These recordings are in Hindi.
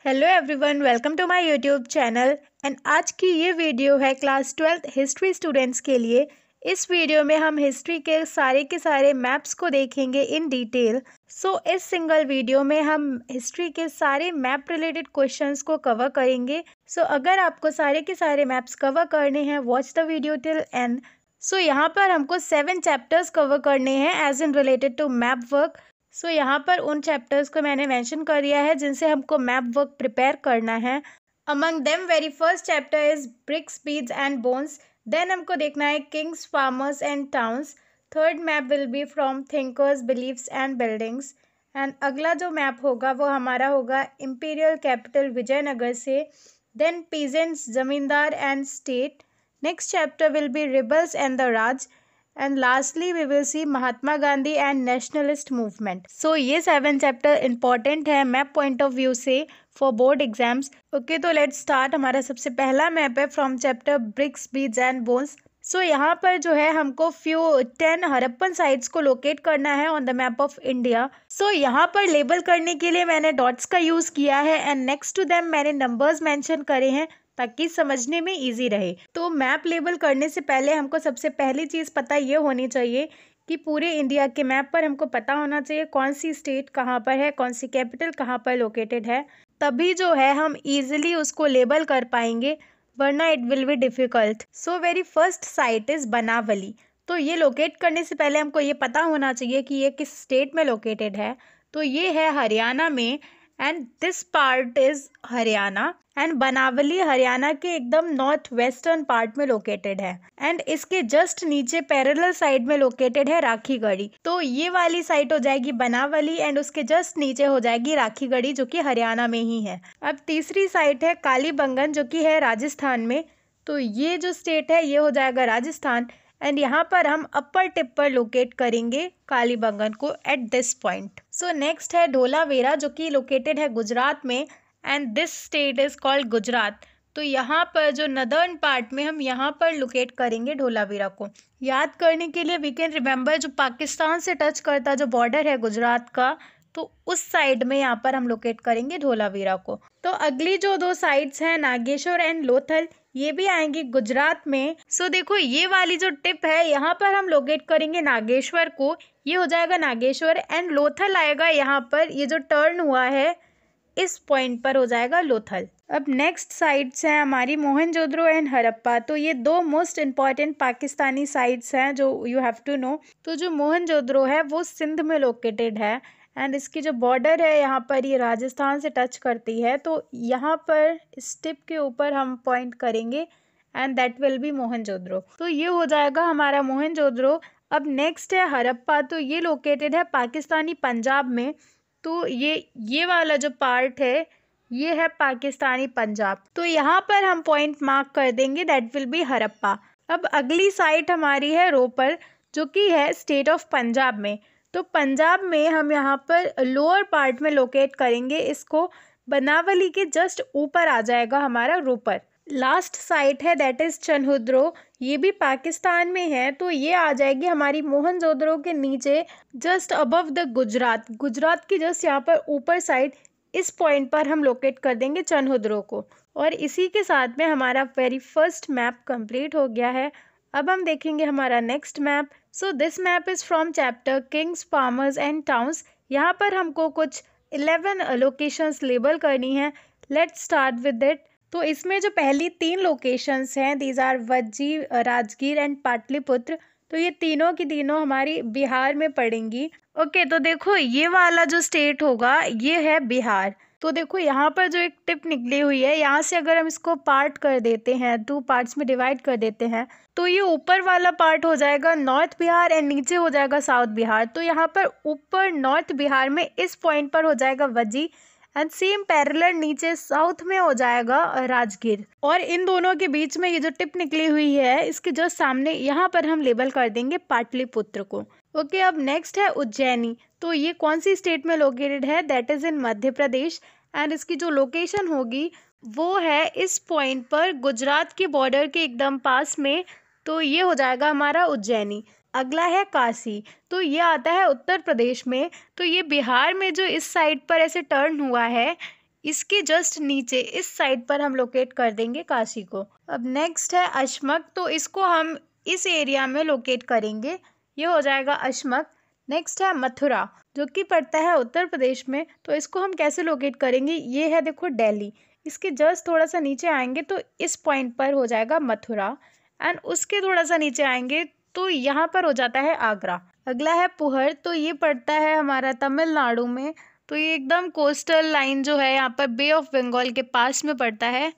Hello everyone, welcome to my YouTube channel. And आज की ये वीडियो है क्लास 12th हिस्ट्री स्टूडेंट्स के लिए। इस वीडियो में हम हिस्ट्री के सारे मैप्स को देखेंगे इन डिटेल। इस सिंगल वीडियो में हम हिस्ट्री के सारे मैप रिलेटेड क्वेश्चंस को कवर करेंगे। अगर आपको सारे के सारे मैप्स कवर करने हैं, watch the video till end. यहाँ पर हमको 7 चैप्टर्स कवर करने हैं as in related to map work. यहाँ पर उन चैप्टर्स को मैंने मेंशन कर दिया है जिनसे हमको मैप वर्क प्रिपेयर करना है। Among them very first chapter is bricks, beads and bones. Then हमको देखना है kings, farmers and towns. Third map will be from thinkers, believes and buildings. And अगला जो मैप होगा वो हमारा होगा इंपीरियल कैपिटल विजयनगर से। Then peasants, zamindar and state. Next chapter will be rebels and the Raj. And lastly we will see Mahatma Gandhi and nationalist movement. ये 7 चैप्टर इंपॉर्टेंट है मैप पॉइंट ऑफ व्यू से फॉर बोर्ड एग्जाम्स। ओके, तो लेट्स स्टार्ट। हमारा सबसे पहला मैप है from chapter bricks, beads and bones. यहाँ पर जो है हमको 10 हड़प्पन साइट्स को लोकेट करना है on the map of India. यहाँ पर लेबल करने के लिए मैंने डॉट्स का यूज किया है एंड नेक्स्ट टू देम मैंने नंबर्स मेंशन करे हैं ताकि समझने में इजी रहे। तो मैप लेबल करने से पहले हमको सबसे पहली चीज़ पता ये होनी चाहिए कि पूरे इंडिया के मैप पर हमको पता होना चाहिए कौन सी स्टेट कहाँ पर है, कौन सी कैपिटल कहाँ पर लोकेटेड है। तभी जो है हम इजीली उसको लेबल कर पाएंगे, वरना it will be difficult. Very first site is Banawali. तो ये लोकेट करने से पहले हमको ये पता होना चाहिए कि ये किस स्टेट में लोकेटेड है। तो ये है हरियाणा में and this part is Haryana. And Banawali Haryana के एकदम नॉर्थ वेस्टर्न पार्ट में लोकेटेड है। एंड इसके जस्ट नीचे पैरेलल साइड में लोकेटेड है राखीगढ़ी। तो ये वाली साइट हो जाएगी बनावली एंड उसके जस्ट नीचे हो जाएगी राखीगढ़ी जो कि हरियाणा में ही है। अब तीसरी साइट है कालीबंगन जो कि है राजस्थान में। तो ये जो स्टेट है ये हो जाएगा राजस्थान। एंड यहाँ पर हम अपर टिप पर लोकेट करेंगे कालीबंगन को एट दिस पॉइंट। नेक्स्ट है ढोलावीरा जो कि लोकेटेड है गुजरात में and this state is called Gujarat. तो यहाँ पर जो नदर्न पार्ट में हम यहाँ पर लोकेट करेंगे ढोलावीरा को। याद करने के लिए वी कैन रिमेंबर जो पाकिस्तान से टच करता जो बॉर्डर है गुजरात का, तो उस साइड में यहाँ पर हम लोकेट करेंगे ढोलावीरा को। तो अगली जो 2 साइट्स हैं नागेश्वर एंड लोथल, ये भी आएंगी गुजरात में। देखो ये वाली जो टिप है यहाँ पर हम लोकेट करेंगे नागेश्वर को, ये हो जाएगा नागेश्वर। एंड लोथल आएगा यहाँ पर, ये जो टर्न हुआ है इस पॉइंट पर हो जाएगा लोथल। अब नेक्स्ट साइट्स हैं हमारी मोहनजोदड़ो एंड हड़प्पा। तो ये 2 मोस्ट इंपॉर्टेंट पाकिस्तानी साइट्स हैं जो यू हैव टू नो। तो जो मोहनजोदड़ो है वो सिंध में लोकेटेड है एंड इसकी जो बॉर्डर है यहाँ पर ये राजस्थान से टच करती है। तो यहाँ पर इस टिप के ऊपर हम पॉइंट करेंगे and that will be Mohenjodaro. तो ये हो जाएगा हमारा मोहनजोदड़ो। अब नेक्स्ट है हड़प्पा। तो ये लोकेटेड है पाकिस्तानी पंजाब में। तो ये वाला जो पार्ट है ये है पाकिस्तानी पंजाब। तो यहाँ पर हम पॉइंट मार्क कर देंगे, दैट विल बी हड़प्पा। अब अगली साइट हमारी है रोपर जो कि है स्टेट ऑफ पंजाब में। तो पंजाब में हम यहाँ पर लोअर पार्ट में लोकेट करेंगे इसको। बनावली के जस्ट ऊपर आ जाएगा हमारा रोपर। लास्ट साइट है दैट इज चन्हुद्रो, ये भी पाकिस्तान में है। तो ये आ जाएगी हमारी मोहनजोदड़ो के नीचे just above the Gujarat. Gujarat की जस्ट यहाँ पर ऊपर साइड इस पॉइंट पर हम लोकेट कर देंगे चन्हुद्रो को। और इसी के साथ में हमारा वेरी फर्स्ट मैप कंप्लीट हो गया है। अब हम देखेंगे हमारा next map. This map is from chapter kings, farmers and towns. यहाँ पर हमको कुछ 11 लोकेशंस लेबल करनी है। Let's start with it. तो इसमें जो पहली 3 लोकेशंस हैं these are Vajji, Rajgir and Pataliputra. तो ये तीनों की तीनों हमारी बिहार में पड़ेंगी। ओके, तो देखो ये वाला जो स्टेट होगा ये है बिहार। तो देखो यहाँ पर जो एक टिप निकली हुई है, यहाँ से अगर हम इसको पार्ट कर देते हैं, 2 पार्ट्स में डिवाइड कर देते हैं, तो ये ऊपर वाला पार्ट हो जाएगा नॉर्थ बिहार एंड नीचे हो जाएगा साउथ बिहार। तो यहाँ पर ऊपर नॉर्थ बिहार में इस पॉइंट पर हो जाएगा वज्जी एंड सेम पैरेलल नीचे साउथ में हो जाएगा राजगीर। और इन दोनों के बीच में ये जो टिप निकली हुई है इसके जस्ट सामने यहाँ पर हम लेबल कर देंगे पाटलिपुत्र को। ओके, अब नेक्स्ट है उज्जैनी। तो ये कौन सी स्टेट में लोकेटेड है, that is in Madhya Pradesh. And इसकी जो लोकेशन होगी वो है इस पॉइंट पर गुजरात के बॉर्डर के एकदम पास में। तो ये हो जाएगा हमारा उज्जैनी। अगला है काशी। तो ये आता है उत्तर प्रदेश में। तो ये बिहार में जो इस साइड पर ऐसे टर्न हुआ है इसके जस्ट नीचे इस साइड पर हम लोकेट कर देंगे काशी को। अब नेक्स्ट है अशमक, तो इसको हम इस एरिया में लोकेट करेंगे, ये हो जाएगा अशमक। नेक्स्ट है मथुरा जो कि पड़ता है उत्तर प्रदेश में, तो इसको हम कैसे लोकेट करेंगे, ये है देखो दिल्ली, इसके जस्ट थोड़ा सा नीचे आएंगे तो इस पॉइंट पर हो जाएगा मथुरा, एंड उसके थोड़ा सा नीचे आएंगे तो यहाँ पर हो जाता है आगरा। अगला है पुहर, तो ये पड़ता है हमारा तमिलनाडु में, तो ये एकदम कोस्टल लाइन जो है यहाँ पर बे ऑफ बंगाल के पास में पड़ता है,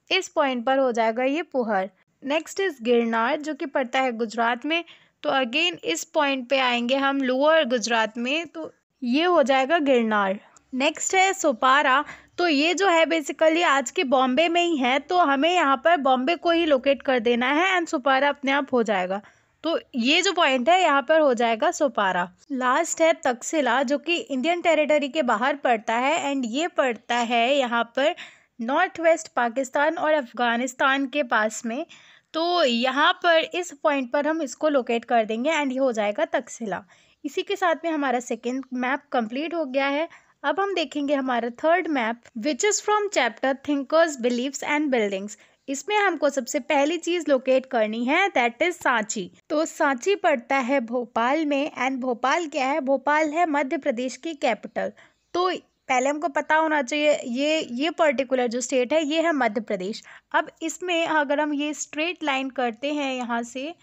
इस पॉइंट पर हो जाएगा ये पुहर। नेक्स्ट इज गिरनार जो कि पड़ता है गुजरात में, तो अगेन इस पॉइंट पे आएंगे हम लोअर गुजरात में, तो ये हो जाएगा गिरनार। नेक्स्ट है सोपारा, तो ये जो है बेसिकली आज के बॉम्बे में ही है, तो हमें यहाँ पर बॉम्बे को ही लोकेट कर देना है एंड सोपारा अपने आप हो जाएगा, तो ये जो पॉइंट है यहाँ पर हो जाएगा सोपारा। लास्ट है तक्षशिला जो कि इंडियन टेरिटरी के बाहर पड़ता है एंड ये पड़ता है यहाँ पर नॉर्थ वेस्ट पाकिस्तान और अफगानिस्तान के पास में, तो यहाँ पर इस पॉइंट पर हम इसको लोकेट कर देंगे एंड ये हो जाएगा तक्षशिला। इसी के साथ में हमारा सेकेंड मैप कंप्लीट हो गया है। अब हम देखेंगे हमारा third map which is from chapter thinkers believes and buildings. इसमें हमको सबसे पहली चीज़ लोकेट करनी है दैट इज सांची। तो सांची पड़ता है भोपाल में एंड भोपाल क्या है, भोपाल है मध्य प्रदेश की कैपिटल। तो पहले हमको पता होना चाहिए ये पर्टिकुलर जो स्टेट है ये है मध्य प्रदेश। अब इसमें अगर हम ये स्ट्रेट लाइन करते हैं यहाँ से,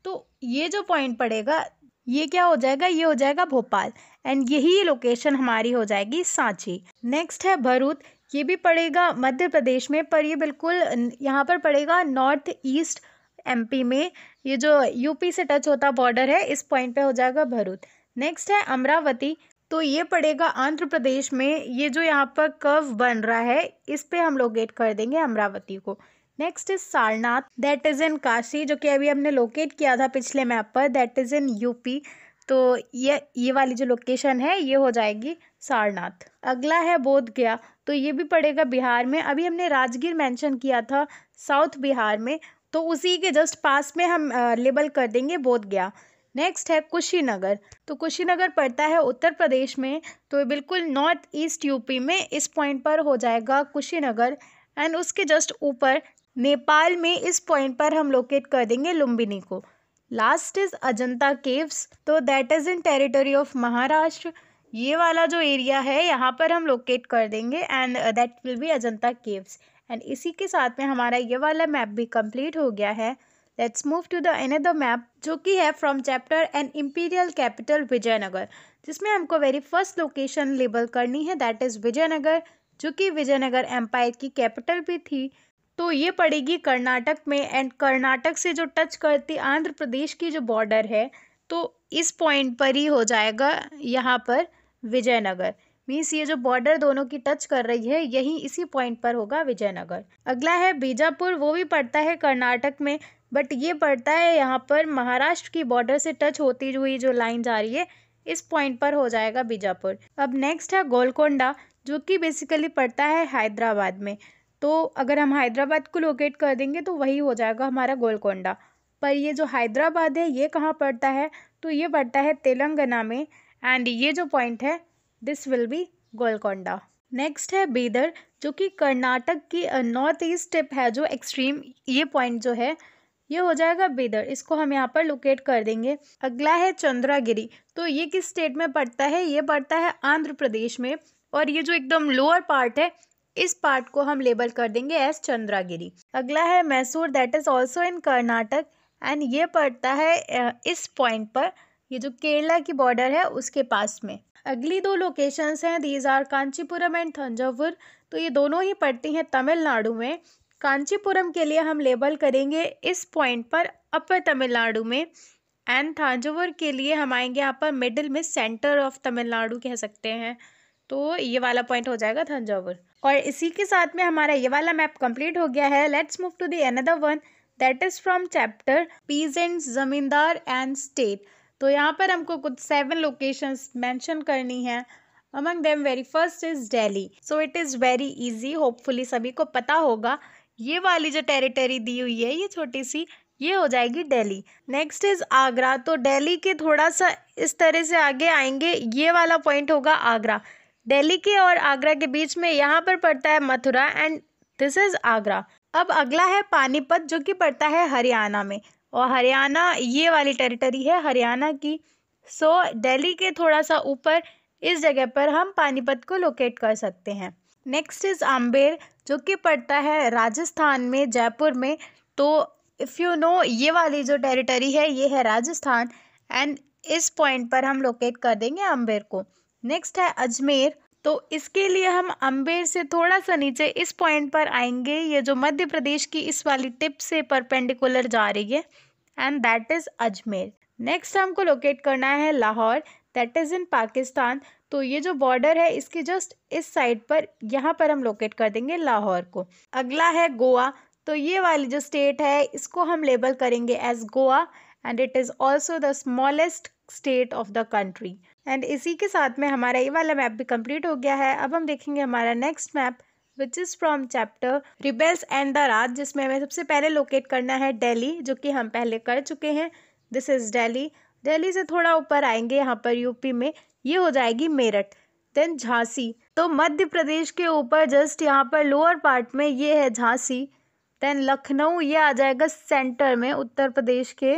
तो ये जो पॉइंट पड़ेगा ये क्या हो जाएगा, ये हो जाएगा भोपाल एंड यही लोकेशन हमारी हो जाएगी सांची। नेक्स्ट है भरूच, ये भी पड़ेगा मध्य प्रदेश में, पर ये बिल्कुल यहाँ पर पड़ेगा नॉर्थ ईस्ट एमपी में, ये जो यूपी से टच होता बॉर्डर है इस पॉइंट पे हो जाएगा भरूच। नेक्स्ट है अमरावती, तो ये पड़ेगा आंध्र प्रदेश में, ये जो यहाँ पर कर्व बन रहा है इस पे हम लोकेट कर देंगे अमरावती को। Next is Sarnath that is in Kashi, जो कि अभी हमने लोकेट किया था पिछले मैप पर, दैट इज़ इन यूपी, तो ये वाली जो लोकेशन है ये हो जाएगी सारनाथ। अगला है बोध गया, तो ये भी पड़ेगा बिहार में, अभी हमने राजगीर मेंशन किया था साउथ बिहार में, तो उसी के जस्ट पास में हम लेबल कर देंगे बोध गया। नेक्स्ट है कुशीनगर, तो कुशीनगर पड़ता है उत्तर प्रदेश में, तो बिल्कुल नॉर्थ ईस्ट यूपी में इस पॉइंट पर हो जाएगा कुशीनगर एंड उसके जस्ट ऊपर नेपाल में इस पॉइंट पर हम लोकेट कर देंगे लुम्बिनी को। लास्ट इज अजंता केव्स, तो that is in territory of Maharashtra, ये वाला जो एरिया है यहाँ पर हम लोकेट कर देंगे and that will be Ajanta caves. And इसी के साथ में हमारा ये वाला मैप भी कंप्लीट हो गया है। Let's move to the another map जो कि है from chapter an imperial capital Vijayanagar, जिसमें हमको वेरी फर्स्ट लोकेशन लेबल करनी है दैट इज़ विजयनगर, जो कि विजयनगर एम्पायर की कैपिटल भी थी। तो ये पड़ेगी कर्नाटक में एंड कर्नाटक से जो टच करती आंध्र प्रदेश की जो बॉर्डर है, तो इस पॉइंट पर ही हो जाएगा यहाँ पर विजयनगर, मीन्स ये जो बॉर्डर दोनों की टच कर रही है यही इसी पॉइंट पर होगा विजयनगर। अगला है बीजापुर, वो भी पड़ता है कर्नाटक में, बट ये पड़ता है यहाँ पर महाराष्ट्र की बॉर्डर से टच होती हुई जो लाइन जा रही है इस पॉइंट पर हो जाएगा बीजापुर। अब नेक्स्ट है गोलकोंडा, जो कि बेसिकली पड़ता है हैदराबाद में, तो अगर हम हैदराबाद को लोकेट कर देंगे तो वही हो जाएगा हमारा गोलकोंडा। पर ये जो हैदराबाद है ये कहाँ पड़ता है, तो ये पड़ता है तेलंगाना में एंड ये जो पॉइंट है this will be Golconda. Next है बीदर, जो कि कर्नाटक की नॉर्थ ईस्ट टिप है जो एक्सट्रीम, ये पॉइंट जो है ये हो जाएगा बीदर, इसको हम यहाँ पर लोकेट कर देंगे। अगला है चंद्रागिरी, तो ये किस स्टेट में पड़ता है, ये पड़ता है आंध्र प्रदेश में, और ये जो एकदम लोअर पार्ट है इस पार्ट को हम लेबल कर देंगे एज चंद्रागिरी। अगला है Mysore that is also in Karnataka and ये पड़ता है इस पॉइंट पर, ये जो केरला की बॉर्डर है उसके पास में। अगली दो लोकेशंस हैं these are Kanchipuram and Thanjavur, तो ये दोनों ही पड़ती हैं तमिलनाडु में। कांचीपुरम के लिए हम लेबल करेंगे इस पॉइंट पर अपर तमिलनाडु में एंड थंजावुर के लिए हम आएंगे यहाँ पर मिडिल में, सेंटर ऑफ तमिलनाडु कह सकते हैं, तो ये वाला पॉइंट हो जाएगा थंजावुर। और इसी के साथ में हमारा ये वाला मैप कंप्लीट हो गया है। Let's move to the another one that is from chapter peasants zamindar and state, तो यहाँ पर हमको कुछ 7 लोकेशंस मेंशन करनी है। Among them very first is Delhi, so it is very easy, hopefully सभी को पता होगा। ये वाली जो टेरिटरी दी हुई है ये छोटी सी, ये हो जाएगी दिल्ली। नेक्स्ट इज आगरा, तो दिल्ली के थोड़ा सा इस तरह से आगे आएंगे ये वाला पॉइंट होगा आगरा। दिल्ली के और आगरा के बीच में यहाँ पर पड़ता है Mathura and this is Agra. अब अगला है पानीपत जो कि पड़ता है हरियाणा में, और हरियाणा ये वाली टेरिटरी है हरियाणा की। सो दिल्ली के थोड़ा सा ऊपर इस जगह पर हम पानीपत को लोकेट कर सकते हैं। नेक्स्ट इज आम्बेर जो कि पड़ता है राजस्थान में, जयपुर में। तो इफ़ यू नो ये वाली जो टेरिटरी है ये है राजस्थान, एंड इस पॉइंट पर हम लोकेट कर देंगे आम्बेर को। नेक्स्ट है अजमेर, तो इसके लिए हम अम्बेर से थोड़ा सा नीचे इस पॉइंट पर आएंगे, ये जो मध्य प्रदेश की इस वाली टिप से परपेंडिकुलर जा रही है, and that is Ajmer. Next हमको लोकेट करना है Lahore, that is in Pakistan. तो ये जो बॉर्डर है इसकी जस्ट इस साइड पर, यहाँ पर हम लोकेट कर देंगे लाहौर को। अगला है गोवा, तो ये वाली जो स्टेट है इसको हम लेबल करेंगे as Goa, and it is also the smallest state of the country. एंड इसी के साथ में हमारा ये वाला मैप भी कंप्लीट हो गया है। अब हम देखेंगे हमारा next map which is from chapter rebels and the Raj, जिसमें हमें सबसे पहले लोकेट करना है दिल्ली, जो कि हम पहले कर चुके हैं। This is Delhi. दिल्ली से थोड़ा ऊपर आएंगे यहाँ पर यूपी में, ये हो जाएगी मेरठ। देन झांसी, तो मध्य प्रदेश के ऊपर जस्ट यहाँ पर लोअर पार्ट में ये है झांसी। देन लखनऊ, ये आ जाएगा सेंटर में उत्तर प्रदेश के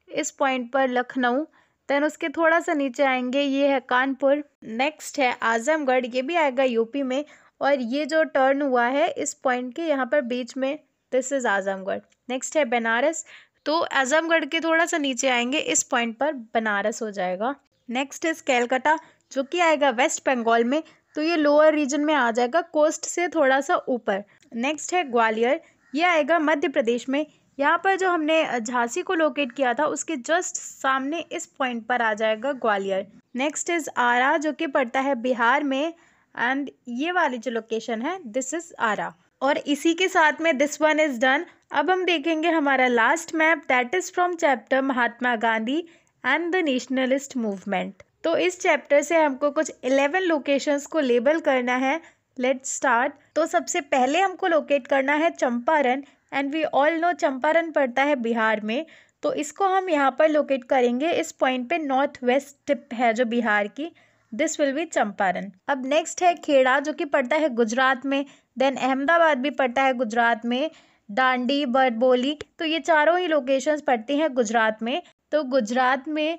इस पॉइंट पर लखनऊ। देन उसके थोड़ा सा नीचे आएंगे, ये है कानपुर। नेक्स्ट है आजमगढ़, ये भी आएगा यूपी में, और ये जो टर्न हुआ है इस पॉइंट के यहाँ पर बीच में, दिस इज़ आजमगढ़। नेक्स्ट है बनारस, तो आजमगढ़ के थोड़ा सा नीचे आएंगे इस पॉइंट पर बनारस हो जाएगा। नेक्स्ट इज कैलकाटा जो कि आएगा वेस्ट बंगाल में, तो ये लोअर रीजन में आ जाएगा, कोस्ट से थोड़ा सा ऊपर। नेक्स्ट है ग्वालियर, ये आएगा मध्य प्रदेश में। यहाँ पर जो हमने झांसी को लोकेट किया था उसके जस्ट सामने इस पॉइंट पर आ जाएगा ग्वालियर। नेक्स्ट इज आरा जो कि पड़ता है बिहार में, एंड ये वाली जो लोकेशन है दिस इज आरा। और इसी के साथ में दिस वन इज डन। अब हम देखेंगे हमारा last map, that is from chapter Mahatma Gandhi and the nationalist movement. तो इस चैप्टर से हमको कुछ 11 लोकेशंस को लेबल करना है। Let's start. तो सबसे पहले हमको लोकेट करना है Champaran, and we all know Champaran पड़ता है बिहार में, तो इसको हम यहाँ पर लोकेट करेंगे इस पॉइंट पे, नॉर्थ वेस्ट टिप है जो बिहार की, दिस विल बी चंपारण। अब नेक्स्ट है खेड़ा जो कि पड़ता है गुजरात में। देन अहमदाबाद भी पड़ता है गुजरात में, डांडी, बरबोली, तो ये चारों ही लोकेशंस पड़ती हैं गुजरात में। तो गुजरात में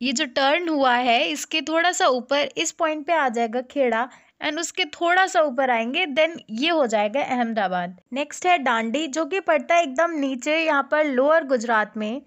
ये जो टर्न हुआ है इसके थोड़ा सा ऊपर इस पॉइंट पे आ जाएगा खेड़ा, एंड उसके थोड़ा सा ऊपर आएंगे देन ये हो जाएगा अहमदाबाद। नेक्स्ट है डांडी जो कि पड़ता है एकदम नीचे यहाँ पर लोअर गुजरात में,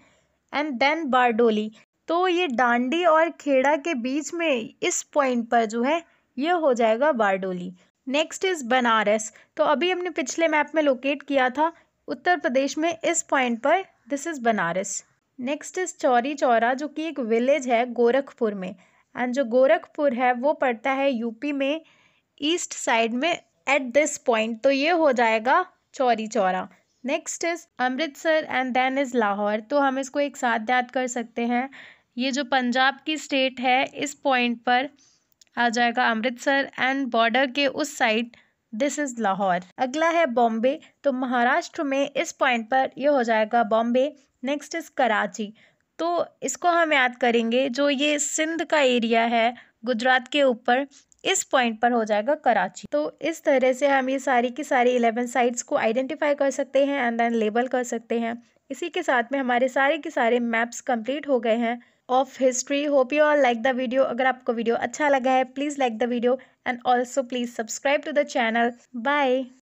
एंड देन बारडोली। तो ये डांडी और खेड़ा के बीच में इस पॉइंट पर जो है ये हो जाएगा बारडोली। नेक्स्ट इज बनारस, तो अभी हमने पिछले मैप में लोकेट किया था उत्तर प्रदेश में इस पॉइंट पर, this is Banaras. Next is Chauri Chaura जो कि एक विलेज है गोरखपुर में, एंड जो गोरखपुर है वो पड़ता है यूपी में ईस्ट साइड में एट दिस पॉइंट, तो ये हो जाएगा Chauri Chaura. Next is Amritsar and then is Lahore, तो हम इसको एक साथ याद कर सकते हैं। ये जो पंजाब की स्टेट है इस पॉइंट पर आ जाएगा अमृतसर, एंड बॉर्डर के उस साइड दिस इज लाहौर। अगला है बॉम्बे, तो महाराष्ट्र में इस पॉइंट पर ये हो जाएगा बॉम्बे। नेक्स्ट इज कराची, तो इसको हम याद करेंगे, जो ये सिंध का एरिया है गुजरात के ऊपर इस पॉइंट पर हो जाएगा कराची। तो इस तरह से हम ये सारी की सारी 11 साइट्स को आइडेंटिफाई कर सकते हैं एंड देन लेबल कर सकते हैं। इसी के साथ में हमारे सारे के सारे मैप्स कंप्लीट हो गए हैं of history. Hope you all like the video. अगर आपको वीडियो अच्छा लगा है please like the video and also please subscribe to the channel. Bye.